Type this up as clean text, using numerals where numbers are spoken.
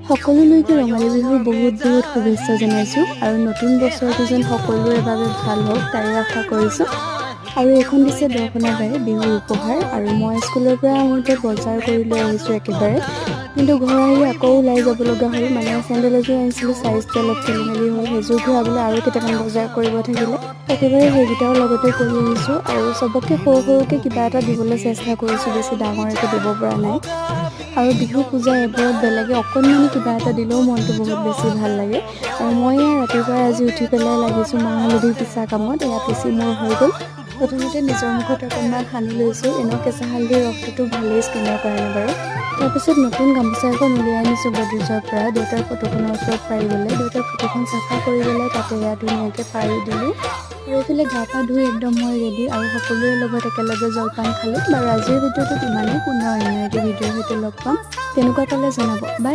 সকলোলৈকে ৰঙালী বিহুৰ বহুত বহুত শুভেচ্ছা জনাইছোঁ আৰু নতুন বছৰটো যেন সকলোৰে বাবে ভাল হওক তাৰে আশা কৰিছোঁ। আৰু এইখন দিছে দৰ্শনৰ বাবে বিহুৰ উপহাৰ। আৰু মই স্কুলৰ পৰা আহোঁতে বজাৰ কৰি লৈ আহিছোঁ একেবাৰে, কিন্তু ঘৰ আহি আকৌ ওলাই যাব লগা হ'ল। মানে চেণ্ডেল এযোৰ আনিছিলোঁ, চাইজটো অলপ খেলি মেলি হ'ল, সেইযোৰ ঘূৰাবলৈ আৰু কেইটামান বজাৰ কৰিব থাকিলে। একেবাৰে সেইকেইটাও লগতে কৰি আহিছোঁ আৰু চবকে সৰু সৰুকৈ কিবা এটা দিবলৈ চেষ্টা কৰিছোঁ, বেছি ডাঙৰ একো দিব পৰা নাই। আৰু বিহু পূজা এইবোৰত বেলেগে অকণমানি কিবা এটা দিলেও মনটো বহুত বেছি ভাল লাগে। আৰু মই ৰাতিপুৱাই আজি উঠি পেলাই লাগিছোঁ মাহ হালধি পিছা কামত। এয়া পিচি মোৰ হৈ গ'ল। প্ৰথমতে নিজৰ মুখত অকণমান সানি লৈছোঁ, এনেও কেঁচা হালধিৰ ৰসটোতো ভালেই স্কিনৰ কাৰণে বাৰু। তাৰপিছত নতুন গামোচা এখন উলিয়াই আনিছোঁ গডৰেজৰ পৰা দেউতাৰ ফটোখনৰ ওচৰত পাৰিবলৈ। দেউতাৰ ফটোখন চাফা কৰি পেলাই তাতে এয়া ধুনীয়াকৈ পাৰি দিলোঁ। আৰু এইফালে গা পা ধুই একদম মই ৰেডি, আৰু সকলোৰে লগত একেলগে জলপান খালোঁ। বাৰু আজিৰ ভিডিঅ'টোত ইমানেই, পুনৰ অন্য এটি ভিডিঅ'ৰ সৈতে লগ পাম। তেনেকুৱা পালে জনাব। বাই।